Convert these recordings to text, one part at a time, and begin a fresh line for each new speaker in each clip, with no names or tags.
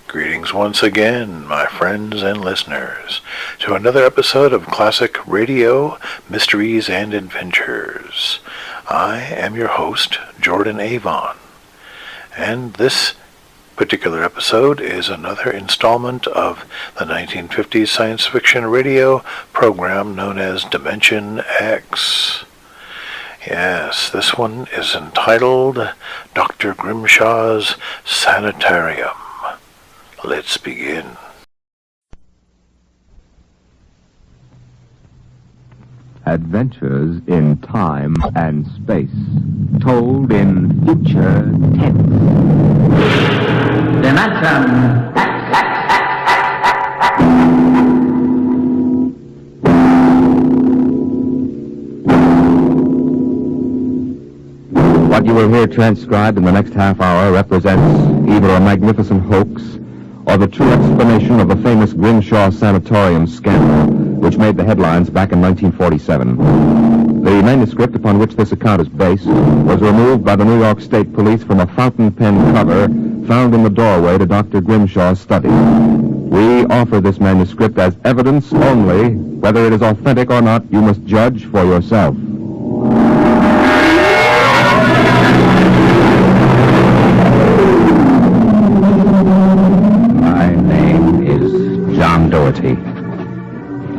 Greetings once again, my friends and listeners, to another episode of Classic Radio Mysteries and Adventures. I am your host, Jordan Avon, and this particular episode is another installment of the 1950s science fiction radio program known as Dimension X. Yes, this one is entitled Dr. Grimshaw's Sanitarium. Let's begin.
Adventures in time and space, told in future tense.
Dimension
What you will hear transcribed in the next half hour represents either a magnificent hoax or the true explanation of the famous Grimshaw Sanitarium scandal, which made the headlines back in 1947. The manuscript upon which this account is based was removed by the New York State Police from a fountain pen cover found in the doorway to Dr. Grimshaw's study. We offer this manuscript as evidence only. Whether it is authentic or not, you must judge for yourself. John Doherty.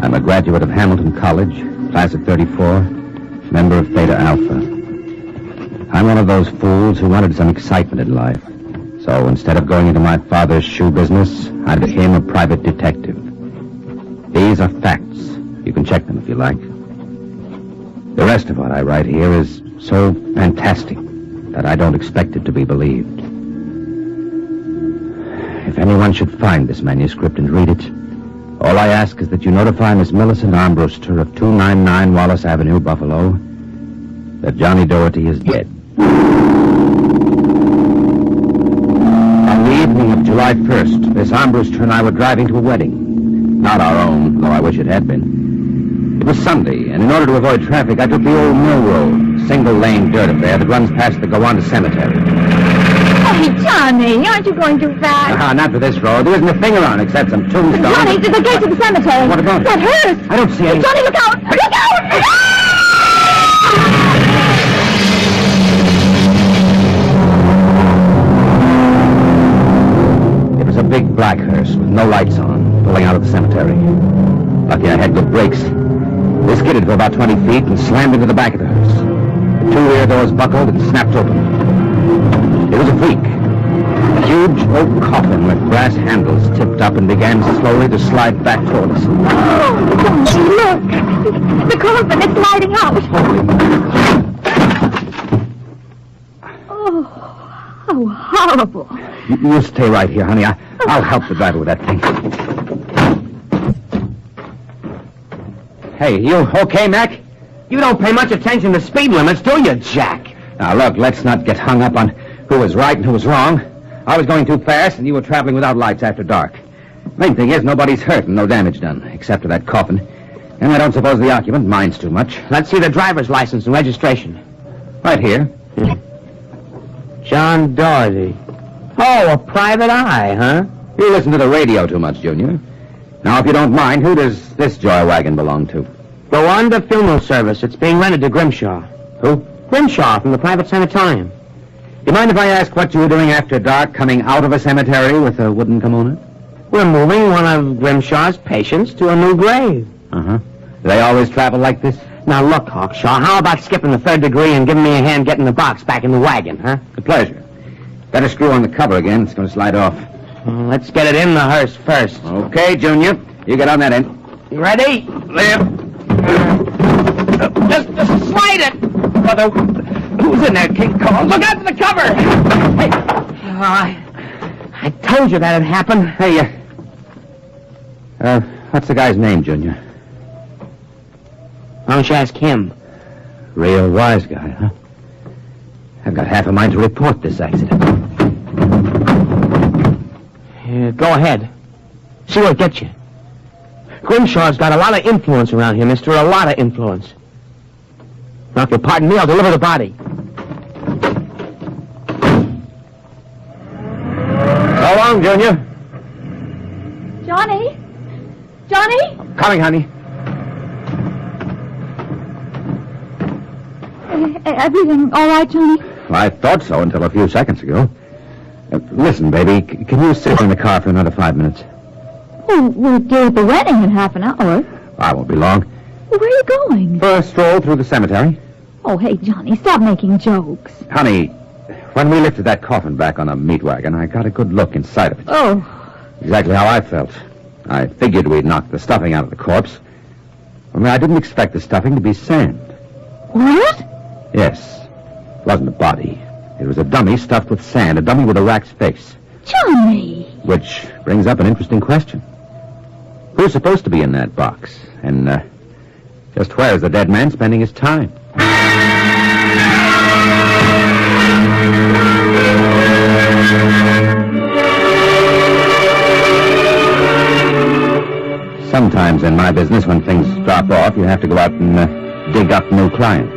I'm a graduate of Hamilton College, class of 34, member of Theta Alpha. I'm one of those fools who wanted some excitement in life. So instead of going into my father's shoe business, I became a private detective. These are facts. You can check them if you like. The rest of what I write here is so fantastic that I don't expect it to be believed. If anyone should find this manuscript and read it, all I ask is that you notify Miss Millicent Armbruster of 299 Wallace Avenue, Buffalo, that Johnny Doherty is dead. On the evening of July 1st, Miss Armbruster and I were driving to a wedding. Not our own, though I wish it had been. It was Sunday, and in order to avoid traffic, I took the old mill road, single-lane dirt affair that runs past the Gowanda Cemetery.
Hey, Johnny, aren't you going too fast?
Not for this road. There isn't a thing around except some tombstones.
Johnny, to the gate to the cemetery.
What about it?
That hearse.
I don't see any.
Johnny, look out! Look out!
It was a big black hearse with no lights on, pulling out of the cemetery. Lucky I had good brakes. They skidded for about 20 feet and slammed into the back of the hearse. The two rear doors buckled and snapped open. It was a freak. A huge oak coffin with brass handles tipped up and began slowly to slide back toward us.
Oh, Johnny, look! The coffin, it's sliding out. Oh, how horrible.
You stay right here, honey. I'll help the driver with that thing. Hey, you okay, Mac? You don't pay much attention to speed limits, do you, Jack? Now, look, let's not get hung up on who was right and who was wrong. I was going too fast, and you were traveling without lights after dark. Main thing is nobody's hurt and no damage done, except for that coffin. And I don't suppose the occupant minds too much. Let's see the driver's license and registration. Right here.
John Doherty. Oh, a private eye, huh?
You listen to the radio too much, Junior. Now, if you don't mind, who does this joy wagon belong to?
Gowanda Funeral Service. It's being rented to Grimshaw.
Who?
Grimshaw from the private sanitarium.
You mind if I ask what you were doing after dark, coming out of a cemetery with a wooden kimono?
We're moving one of Grimshaw's patients to a new grave.
Uh-huh. Do they always travel like this?
Now, look, Hawkshaw, how about skipping the third degree and giving me a hand getting the box back in the wagon, huh?
With pleasure. Got to screw on the cover again. It's going to slide off.
Let's get it in the hearse first.
Okay, Junior. You get on that end.
You ready?
Lift.
Just slide it.
Brother, who's in there, King Kong? Look out for the cover!
Hey. I told you that'd happen.
Hey, what's the guy's name, Junior?
Why don't you ask him?
Real wise guy, huh? I've got half a mind to report this accident.
Go ahead. See what gets you. Grimshaw's got a lot of influence around here, mister. A lot of influence. Now, if you'll pardon me, I'll deliver the body.
So long, Junior.
Johnny? Johnny?
Coming, honey.
Everything all right, Johnny?
I thought so until a few seconds ago. Listen, baby, can you sit in the car for another 5 minutes?
Oh, we're due at the wedding in half an hour.
I won't be long.
Where are you going?
For a stroll through the cemetery.
Oh, hey, Johnny, stop making jokes.
Honey, when we lifted that coffin back on a meat wagon, I got a good look inside of it.
Oh.
Exactly how I felt. I figured we'd knocked the stuffing out of the corpse. I didn't expect the stuffing to be sand.
What?
Yes. It wasn't a body. It was a dummy stuffed with sand, a dummy with a rat's face.
Johnny!
Which brings up an interesting question. Who's supposed to be in that box? And, just where is the dead man spending his time? Sometimes in my business, when things drop off, you have to go out and dig up new clients.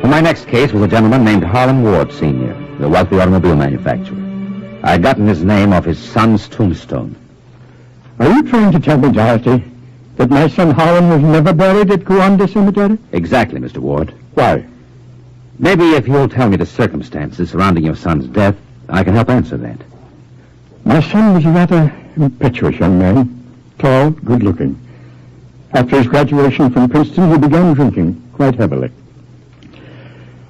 Well, my next case was a gentleman named Harlan Ward, Sr., the wealthy automobile manufacturer. I'd gotten his name off his son's tombstone.
Are you trying to tell me, Dorothy, that my son Harlan was never buried at Grimshaw Cemetery?
Exactly, Mr. Ward.
Why?
Maybe if you'll tell me the circumstances surrounding your son's death, I can help answer that.
My son was a rather impetuous young man. Tall, good-looking. After his graduation from Princeton, he began drinking quite heavily.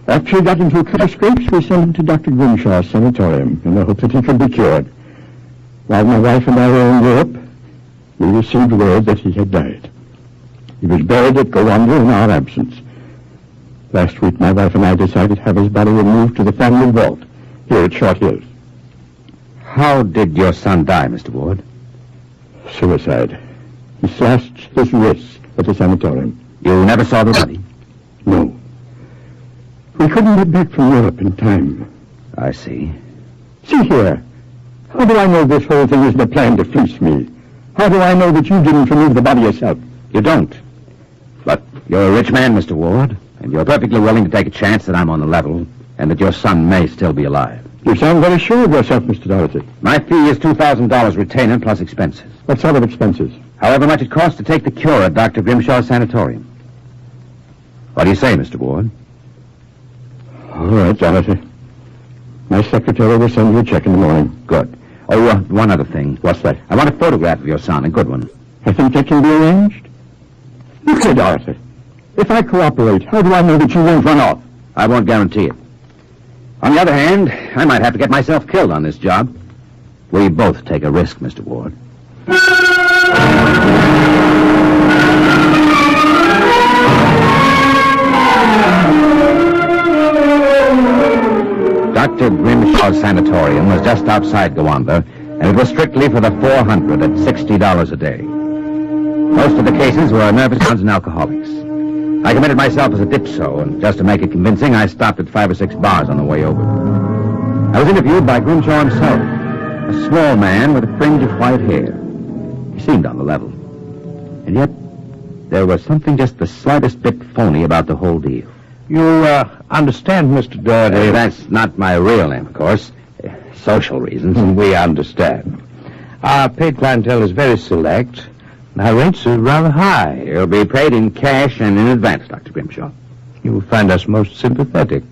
After he got into a couple of scrapes, we sent him to Dr. Grimshaw's Sanitarium in the hope that he could be cured. While my wife and I were in Europe, we received word that he had died. He was buried at Gowanda in our absence. Last week, my wife and I decided to have his body removed to the family vault here at Short Hills.
How did your son die, Mr. Ward?
Suicide. He slashed his wrists at the sanatorium.
You never saw the body?
No. We couldn't get back from Europe in time.
I see.
See here. How do I know this whole thing isn't a plan to fleece me? How do I know that you didn't remove the body yourself?
You don't. But you're a rich man, Mr. Ward, and you're perfectly willing to take a chance that I'm on the level and that your son may still be alive.
You sound very sure of yourself, Mr. Dorothy.
My fee is $2,000 retainer plus expenses.
What sort of expenses?
However much it costs to take the cure at Dr. Grimshaw's Sanatorium. What do you say, Mr. Ward?
All right, Dorothy. My secretary will send you a check in the morning.
Good. Oh, one other thing.
What's that?
I want a photograph of your son, a good one.
I think that can be arranged. Look here, Dorothy. If I cooperate, how do I know that you won't run off?
I won't guarantee it. On the other hand, I might have to get myself killed on this job. We both take a risk, Mr. Ward. Dr. Grimshaw's Sanatorium was just outside Gowanda, and it was strictly for the 400 at $60 a day. Most of the cases were nervous breakdowns and alcoholics. I committed myself as a dipso, and just to make it convincing, I stopped at 5 or 6 bars on the way over. I was interviewed by Grimshaw himself, a small man with a fringe of white hair. He seemed on the level. And yet, there was something just the slightest bit phony about the whole deal.
You, understand, Mr. Doherty.
That's not my real name, of course. Social reasons.
We understand. Our paid clientele is very select. Our rates are rather high.
You'll be paid in cash and in advance, Dr. Grimshaw.
You will find us most sympathetic.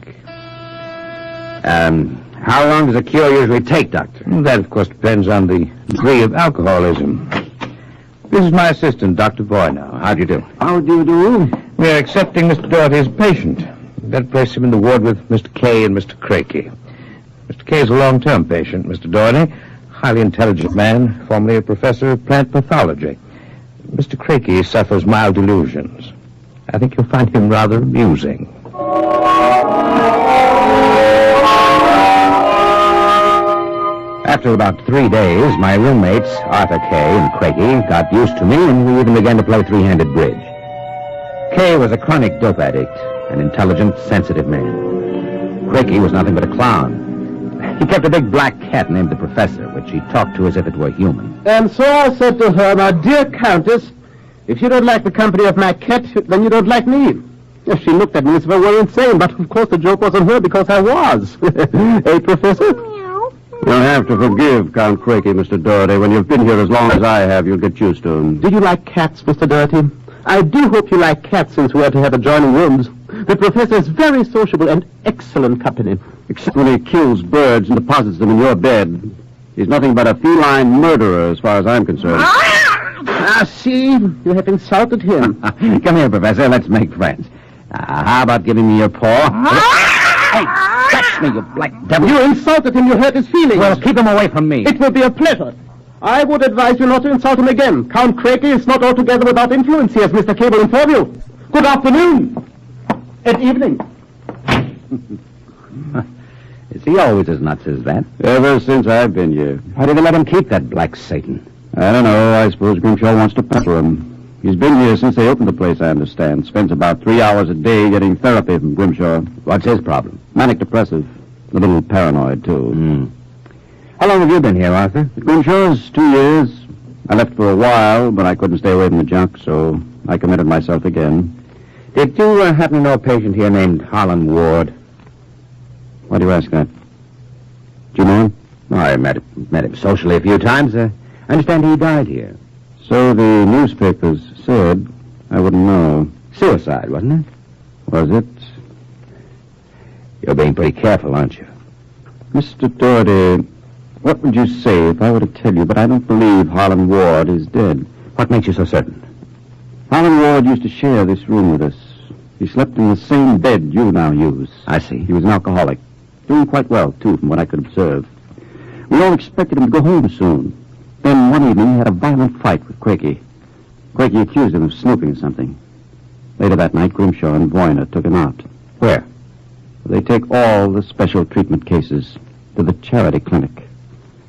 How long does a cure usually take, Doctor?
That, of course, depends on the degree of alcoholism. This is my assistant, Dr. Boy, now. How do you do?
How do you do?
We are accepting Mr. Doherty as a patient. That place him in the ward with Mr. Kay and Mr. Crakey. Mr. Kay is a long-term patient, Mr. Doherty. Highly intelligent man, formerly a professor of plant pathology. Mr. Crakey suffers mild delusions. I think you'll find him rather amusing.
After about 3 days, my roommates, Arthur Kay and Crakey, got used to me, and we even began to play three-handed bridge. Kay was a chronic dope addict, an intelligent, sensitive man. Crakey was nothing but a clown. He kept a big black cat named the Professor, which he talked to as if it were human.
And so I said to her, "My dear Countess, if you don't like the company of my cat, then you don't like me." Yes, she looked at me as if I were insane, but of course the joke was on her because I was. Hey, Professor?
Meow.
You'll have to forgive Count Crakey, Mr. Doherty. When you've been here as long as I have, you'll get used to him.
Do you like cats, Mr. Doherty? I do hope you like cats, since we are to have adjoining rooms. The professor is very sociable and excellent company.
Except when he kills birds and deposits them in your bed. He's nothing but a feline murderer, as far as I'm concerned.
See? You have insulted him.
Come here, Professor. Let's make friends. How about giving me your paw? Hey, touch me, you black devil.
You insulted him. You hurt his feelings.
Well, keep him away from me.
It will be a pleasure. I would advise you not to insult him again. Count Crakey is not altogether without influence here, as Mr. Cable informed you. Good afternoon. And evening.
Is he always as nuts as that? Ever since I've been here. Why did they let him keep that black Satan? I don't know. I suppose Grimshaw wants to pepper him. He's been here since they opened the place, I understand. Spends about 3 hours a day getting therapy from Grimshaw. What's his problem? Manic depressive. A little paranoid, too. How long have you been here, Arthur? At Grimshaw's 2 years. I left for a while, but I couldn't stay away from the junk, so I committed myself again. Did you happen to know a patient here named Harlan Ward? Why do you ask that? Do you know him? Oh, I met him socially a few times. I understand he died here. So the newspapers said. I wouldn't know. Suicide, wasn't it? Was it? You're being pretty careful, aren't you? Mr. Doherty, what would you say if I were to tell you, but I don't believe Harlan Ward is dead? What makes you so certain? Harlan Ward used to share this room with us. He slept in the same bed you now use. I see. He was an alcoholic. Doing quite well, too, from what I could observe. We all expected him to go home soon. Then one evening he had a violent fight with Crakey. Crakey accused him of snooping something. Later that night, Grimshaw and Voyner took him out. Where? They take all the special treatment cases to the charity clinic.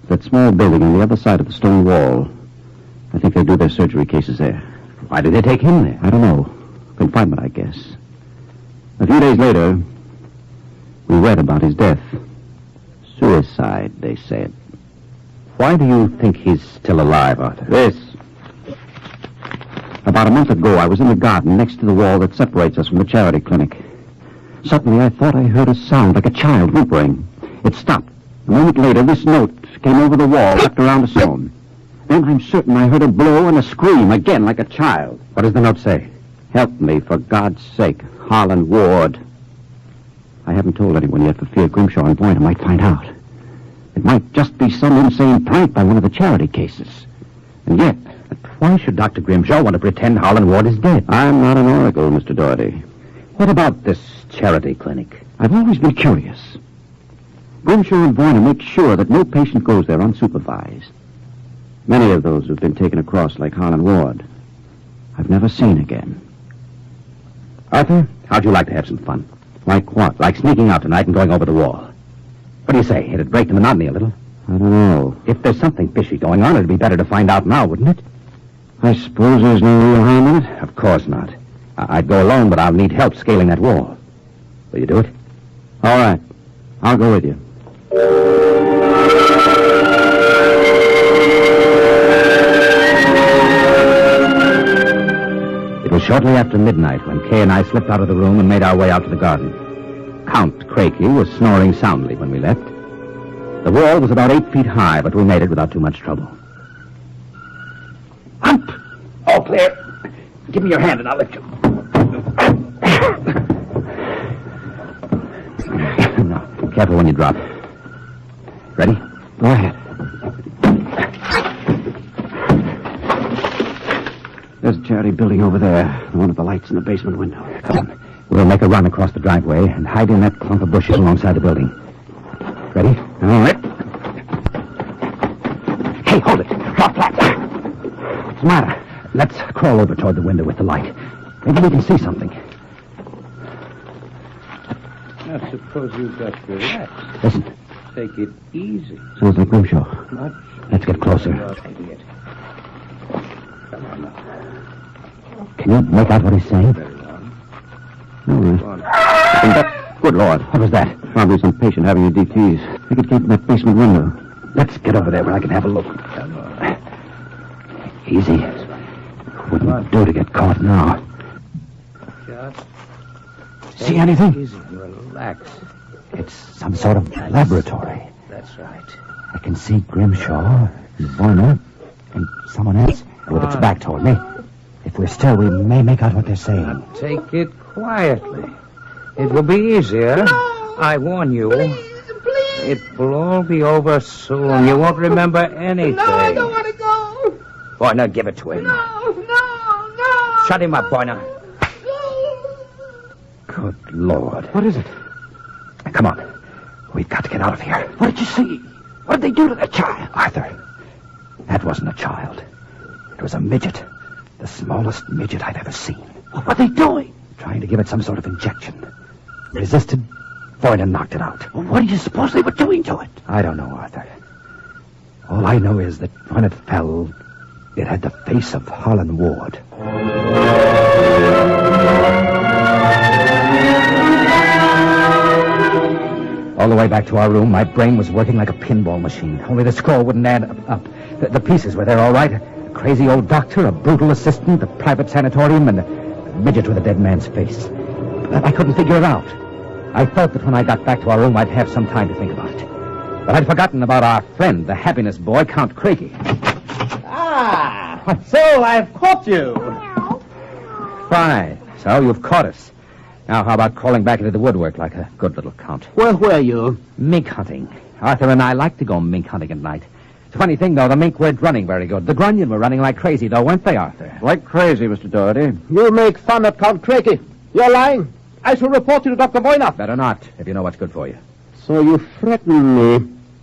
That small building on the other side of the stone wall. I think they do their surgery cases there. Why did they take him there? I don't know. Confinement, I guess. A few days later, we read about his death. Suicide, they said. Why do you think he's still alive, Arthur? This. About a month ago, I was in the garden next to the wall that separates us from the charity clinic. Suddenly, I thought I heard a sound like a child whimpering. It stopped. A moment later, this note came over the wall, wrapped around a stone. Then I'm certain I heard a blow and a scream, again like a child. What does the note say? Help me, for God's sake, Harlan Ward. I haven't told anyone yet for fear Grimshaw and Voyner might find out. It might just be some insane prank by one of the charity cases. And yet... But why should Dr. Grimshaw want to pretend Harlan Ward is dead? I'm not an oracle, Mr. Doherty. What about this charity clinic? I've always been curious. Grimshaw and Voyner make sure that no patient goes there unsupervised. Many of those who've been taken across like Harlan Ward, I've never seen again. Arthur, how'd you like to have some fun? Like what? Like sneaking out tonight and going over the wall. What do you say? It'd break the monotony a little. I don't know. If there's something fishy going on, it'd be better to find out now, wouldn't it? I suppose there's no real harm in it? Of course not. I'd go alone, but I'll need help scaling that wall. Will you do it? All right. I'll go with you. It was shortly after midnight when Kay and I slipped out of the room and made our way out to the garden. Count Crakey was snoring soundly when we left. The wall was about 8 feet high, but we made it without too much trouble. Hump! All clear. Give me your hand and I'll lift you. Now, careful when you drop. Ready? Go ahead. There's a charity building over there. One of the lights in the basement window. Come on. We'll make a run across the driveway and hide in that clump of bushes alongside the building. Ready? All right. Hey, hold it. Drop flat. What's the matter? Let's crawl over toward the window with the light. Maybe we can see something.
I suppose you've got to relax.
Listen.
Take it easy.
Sounds like Grimshaw.
Much.
Let's get closer.
Idiot. Come on now.
Can you make out what he's saying?
Very well.
All right. Good Lord. What was that? Probably some patient having a DTs. I think it came from that basement window. Let's get over there where I can have a look.
Come on.
Easy. Wouldn't do to get caught now.
Just
See anything?
easy and relax.
It's some sort of laboratory.
That's right.
I can see Grimshaw, Varner, and someone else with its back toward me. If we're still, we may make out what they're saying.
Take it quietly. It will be easier. I warn you.
Please.
It will all be over soon. You won't remember anything.
No, I don't want to go.
Varner, give it to him.
No.
Shut him up, Varner.
Good Lord.
What is it?
Come on. We've got to get out of here.
What did you see? What did they do to that child?
Arthur, that wasn't a child. It was a midget. The smallest midget I've ever seen.
What were they doing?
Trying to give it some sort of injection. Resisted. Varner knocked it out.
Well, what do you suppose they were doing to it?
I don't know, Arthur. All I know is that when it fell, it had the face of Harlan Ward. All the way back to our room, my brain was working like a pinball machine. Only the score wouldn't add up. The pieces were there all right. A crazy old doctor, a brutal assistant, a private sanatorium, and a midget with a dead man's face. But I couldn't figure it out. I thought that when I got back to our room, I'd have some time to think about it. But I'd forgotten about our friend, the happiness boy, Count Craigie.
Ah, so I've caught you.
Fine. So you've caught us. Now, how about crawling back into the woodwork like a good little count?
Where were you?
Mink hunting. Arthur and I like to go mink hunting at night. It's a funny thing, though. The mink weren't running very good. The grunion were running like crazy, though, weren't they, Arthur?
Like crazy, Mr. Doherty.
You make fun of Count Craigie. You're lying. I shall report you to Dr. Boyner.
Better not, if you know what's good for you.
So you threaten me.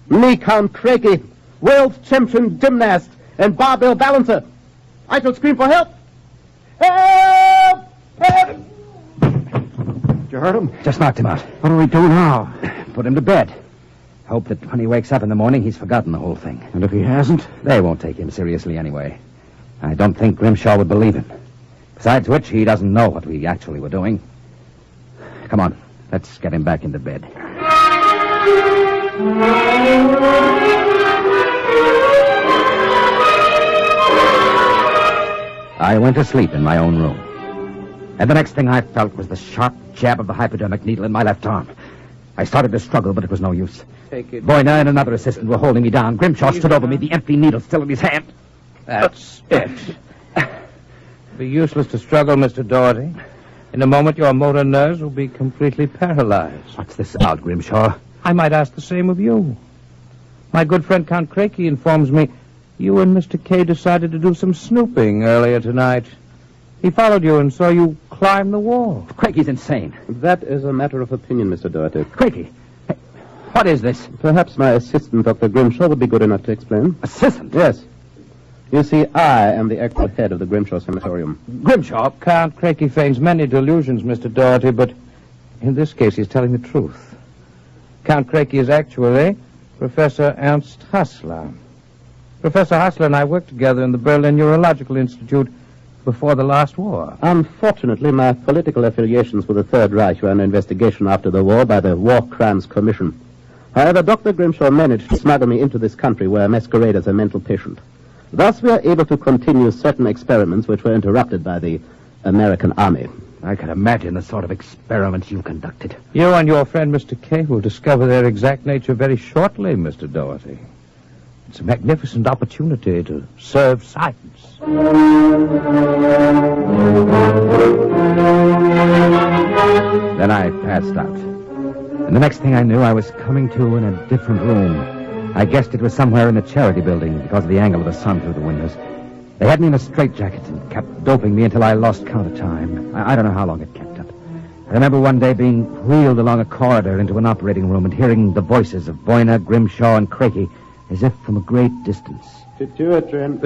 Me, Count Craigie, world champion gymnast and barbell balancer. I shall scream for help. Help! Help!
You heard him?
Just knocked him out.
What do we do now?
Put him to bed. Hope that when he wakes up in the morning, he's forgotten the whole thing.
And if he hasn't?
They won't take him seriously anyway. I don't think Grimshaw would believe him. Besides which, he doesn't know what we actually were doing. Come on, let's get him back into bed. I went to sleep in my own room. And the next thing I felt was the sharp jab of the hypodermic needle in my left arm. I started to struggle, but it was no use.
Take it.
Boyner and another assistant were holding me down. Grimshaw stood over me, the empty needle still in his hand.
That's it. Be useless to struggle, Mr. Doherty. In a moment, your motor nerves will be completely paralyzed.
What's this about, Grimshaw?
I might ask the same of you. My good friend Count Craigie informs me you and Mr. K decided to do some snooping earlier tonight. He followed you and saw you climb the wall.
Craigie's insane.
That is a matter of opinion, Mr. Doherty.
Craigie, hey, what is this?
Perhaps my assistant, Dr. Grimshaw, would be good enough to explain.
Assistant?
Yes. You see, I am the actual head of the Grimshaw Sanitarium.
Grimshaw?
Count Craigie feigns many delusions, Mr. Doherty, but in this case he's telling the truth. Count Craigie is actually Professor Ernst Hassler. Professor Hassler and I worked together in the Berlin Neurological Institute before the last war.
Unfortunately, my political affiliations with the Third Reich were under investigation after the war by the War Crimes Commission. However, Dr. Grimshaw managed to smuggle me into this country where I masquerade as a mental patient. Thus, we are able to continue certain experiments which were interrupted by the American Army.
I can imagine the sort of experiments you conducted.
You and your friend Mr. K will discover their exact nature very shortly, Mr. Doherty. It's a magnificent opportunity to serve science.
Then I passed out. And the next thing I knew, I was coming to in a different room. I guessed it was somewhere in the charity building because of the angle of the sun through the windows. They had me in a straitjacket and kept doping me until I lost count of time. I don't know how long it kept up. I remember one day being wheeled along a corridor into an operating room and hearing the voices of Boyner, Grimshaw, and Craigie as if from a great distance.
Pituitrin.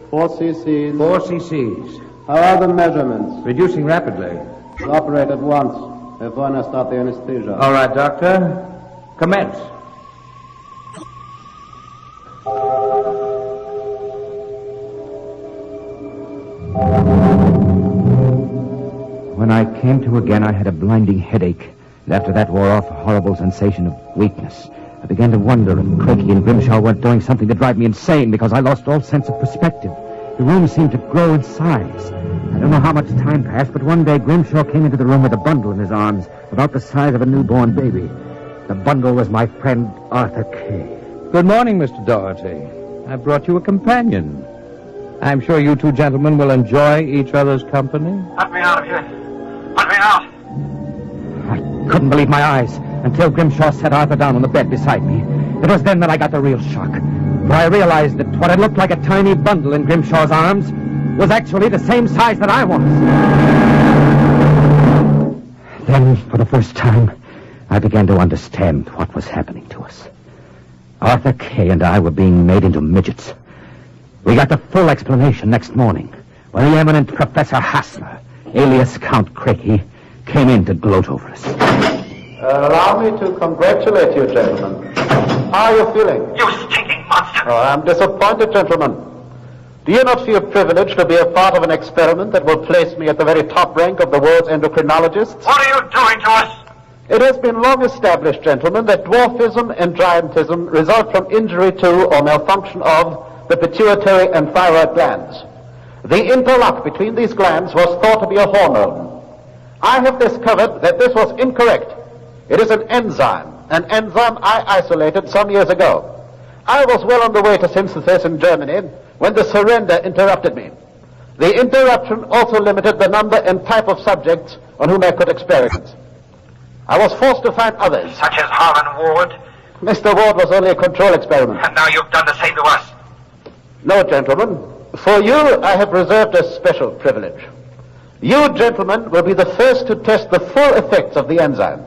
4 cc's.
4 cc's.
How are the measurements?
Reducing rapidly.
Operate at once. Have Boyner start the anesthesia.
All right, Doctor. Commence.
When I came to again, I had a blinding headache. And after that wore off a horrible sensation of weakness. I began to wonder if Craigie and Grimshaw weren't doing something to drive me insane because I lost all sense of perspective. The room seemed to grow in size. I don't know how much time passed, but one day Grimshaw came into the room with a bundle in his arms, about the size of a newborn baby. The bundle was my friend Arthur K.
Good morning, Mr. Doherty. I brought you a companion. I'm sure you two gentlemen will enjoy each other's company.
Let me out of here. Let me out.
I couldn't believe my eyes until Grimshaw set Arthur down on the bed beside me. It was then that I got the real shock. For I realized that what had looked like a tiny bundle in Grimshaw's arms was actually the same size that I was. Then, for the first time, I began to understand what was happening to us. Arthur Kay and I were being made into midgets. We got the full explanation next morning when the eminent Professor Hassler, alias Count Crakey, came in to gloat over us.
Allow me to congratulate you, gentlemen. How are you feeling?
You stinking monster!
Oh, I'm disappointed, gentlemen. Do you not feel privileged to be a part of an experiment that will place me at the very top rank of the world's endocrinologists?
What are you doing to us?
It has been long established, gentlemen, that dwarfism and giantism result from injury to or malfunction of the pituitary and thyroid glands. The interlock between these glands was thought to be a hormone. I have discovered that this was incorrect. It is an enzyme I isolated some years ago. I was well on the way to synthesis in Germany when the surrender interrupted me. The interruption also limited the number and type of subjects on whom I could experiment. I was forced to find others.
Such as Harlan Ward?
Mr. Ward was only a control experiment.
And now you've done the same to us.
No, gentlemen. For you, I have reserved a special privilege. You, gentlemen, will be the first to test the full effects of the enzyme.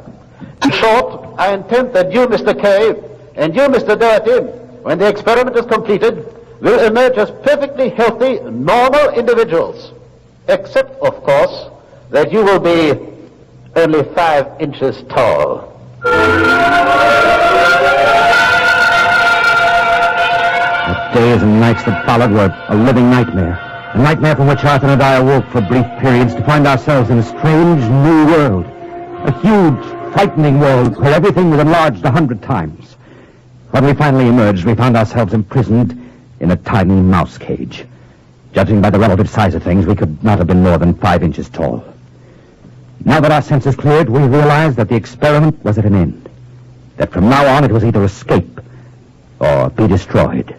In short, I intend that you, Mr. Kay, and you, Mr. Doherty, when the experiment is completed, will emerge as perfectly healthy, normal individuals. Except, of course, that you will be only 5 inches tall.
The days and nights that followed were a living nightmare. A nightmare from which Arthur and I awoke for brief periods to find ourselves in a strange new world. A huge, frightening world where everything was enlarged 100 times. When we finally emerged, we found ourselves imprisoned in a tiny mouse cage. Judging by the relative size of things, we could not have been more than 5 inches tall. Now that our senses cleared, we realized that the experiment was at an end. That from now on it was either escape or be destroyed.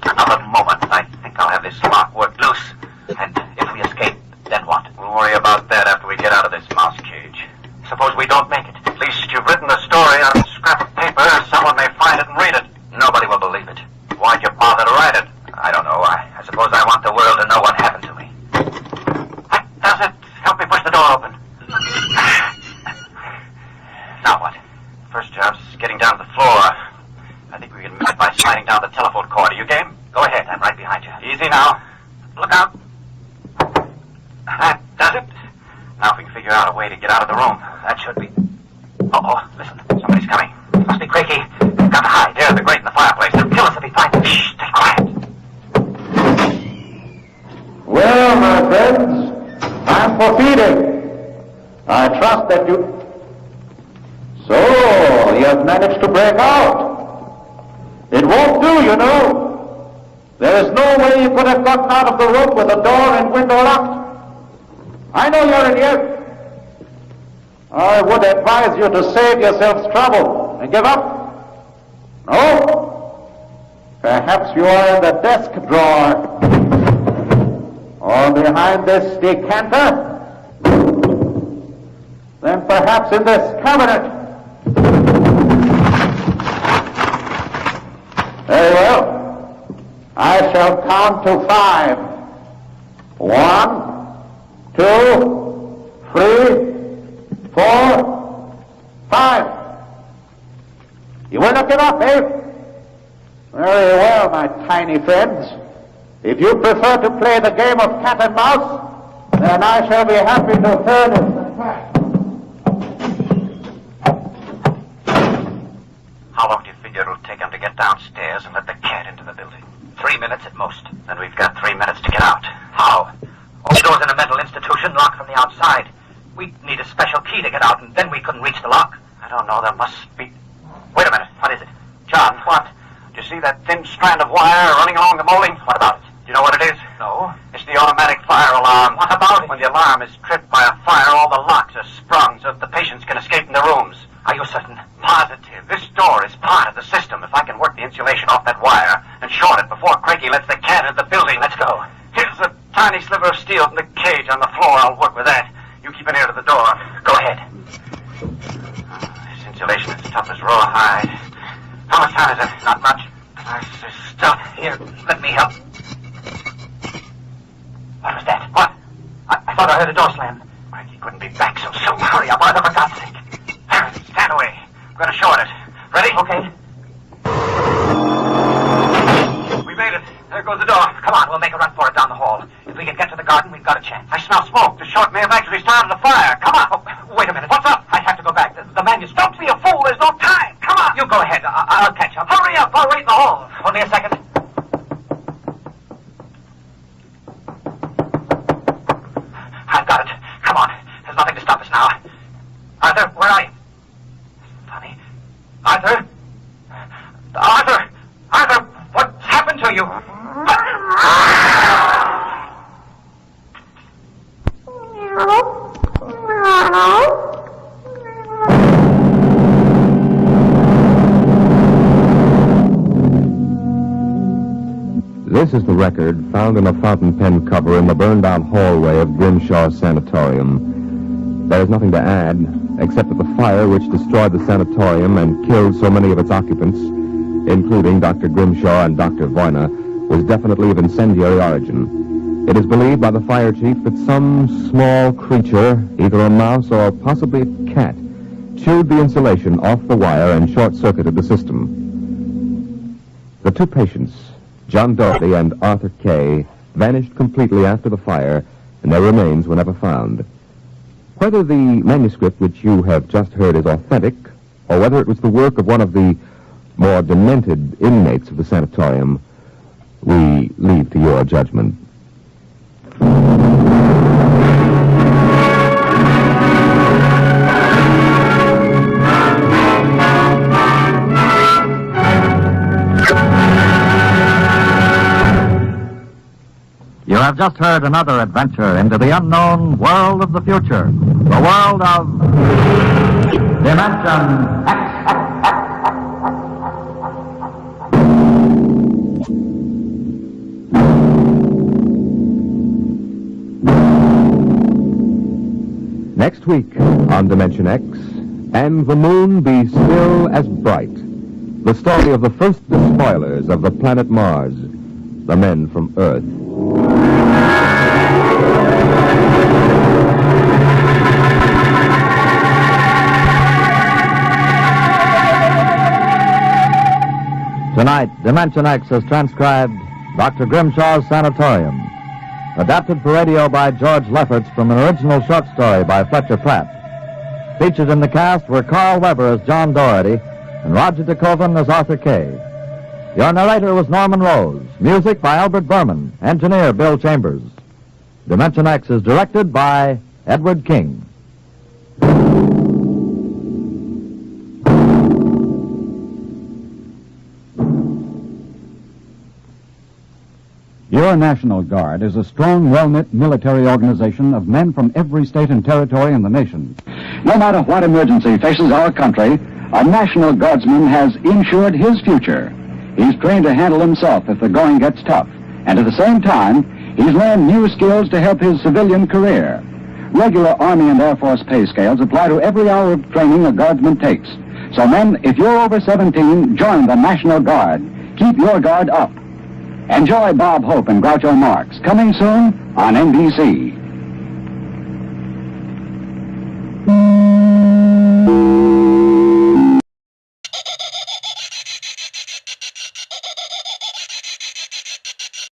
Another moment, I think I'll have this lock worked loose. And if we escape, then what? We'll worry about that after we get out of this mouse cage. Suppose we don't make it. At least you've written the story on a scrap of paper. Someone may find it and read it. Nobody will believe it. Why'd you bother to write it? I don't know. I suppose I want the world to know what happened to me. Does it? Help me push the door open. Now what? First job's getting down to the floor. I think we can make it by sliding down the telephone cord. Are you game? Go ahead. I'm right behind you. Easy now. Look out. That does it. Now if we can figure out a way to get out of the room. That should be... Uh-oh. Listen. Somebody's coming. Must be Crakey. We've got to hide. There, the grate in the fireplace. They'll kill us if he finds us. Shh. Stay quiet.
Well, my friends, time for feeding. I trust that you... So, you have managed to break out. It won't do, you know. There is no way you could have gotten out of the room with the door and window locked. I know you're in here. I would advise you to save yourselves trouble and give up. No? Perhaps you are in the desk drawer. Or behind this decanter. Then perhaps in this cabinet. Very well. I shall count to 5. 1, 2, 3, 4, 5. You will not give up, eh? Very well, my tiny friends. If you prefer to play the game of cat and mouse, then I shall be happy to furnish the track.
How long do you figure it'll take him to get downstairs and let the cat into the building? 3 minutes at most. Then we've got 3 minutes to get out. How? All the doors in a mental institution locked from the outside. We'd need a special key to get out, and then we couldn't reach the lock. I don't know. There must be... Wait a minute. What is it? John, what? Do you see that thin strand of wire running along the molding? What about it? Do you know what it is? No. It's the automatic fire alarm. What about it? When the alarm is tripped by a fire, all the locks are sprung so that the patients can escape in the rooms. Are you certain? Positive. This insulation off that wire and short it before Craigie lets the cat into the building. Let's go. Here's a tiny sliver of steel from the cage on the floor. I'll work with that. You keep an ear to the door. Go ahead. This insulation is tough as raw hide. How much time is it? Not much. There's stuff here. Let me help. What was that? What? I thought I heard a door slam. Craigie couldn't be back so soon. Hurry up, Arthur, for God's sake. Stand away. I'm going to short it. Ready? Okay. We made it. There goes the door. Come on, we'll make a run for it down the hall. If we can get to the garden, we've got a chance. I smell smoke. The short may have actually started a fire. Come on. Oh, wait a minute. What's up? I have to go back. The manuscript. Don't be a fool. There's no time. Come on. You go ahead. I'll catch up. Hurry up. I'll wait in the hall. Only a second. I've got it. Come on. There's nothing to stop us now. Arthur, where are you? Funny. Arthur? Arthur! Arthur! What's happened to you?
This is the record found in a fountain pen cover in the burned-out hallway of Grimshaw Sanitarium. There is nothing to add, except that the fire which destroyed the sanatorium and killed so many of its occupants, including Dr. Grimshaw and Dr. Voyna, was definitely of incendiary origin. It is believed by the fire chief that some small creature, either a mouse or possibly a cat, chewed the insulation off the wire and short-circuited the system. The two patients, John Doherty and Arthur Kay, vanished completely after the fire, and their remains were never found. Whether the manuscript which you have just heard is authentic, or whether it was the work of one of the more demented inmates of the sanatorium, we leave to your judgment.
You have just heard another adventure into the unknown world of the future, the world of Dimension X.
Next week on Dimension X, and the moon be still as bright. The story of the first despoilers of the planet Mars, the men from Earth.
Tonight, Dimension X has transcribed Dr. Grimshaw's Sanitarium, adapted for radio by George Lefferts from an original short story by Fletcher Pratt. Featured in the cast were Carl Weber as John Doherty and Roger DeKoven as Arthur Kay. Your narrator was Norman Rose. Music by Albert Berman. Engineer Bill Chambers. Dimension X is directed by Edward King.
Your National Guard is a strong, well-knit military organization of men from every state and territory in the nation. No matter what emergency faces our country, a National Guardsman has insured his future. He's trained to handle himself if the going gets tough, and at the same time, he's learned new skills to help his civilian career. Regular Army and Air Force pay scales apply to every hour of training a Guardsman takes. So men, if you're over 17, join the National Guard. Keep your guard up. Enjoy Bob Hope and Groucho Marx, coming soon on NBC.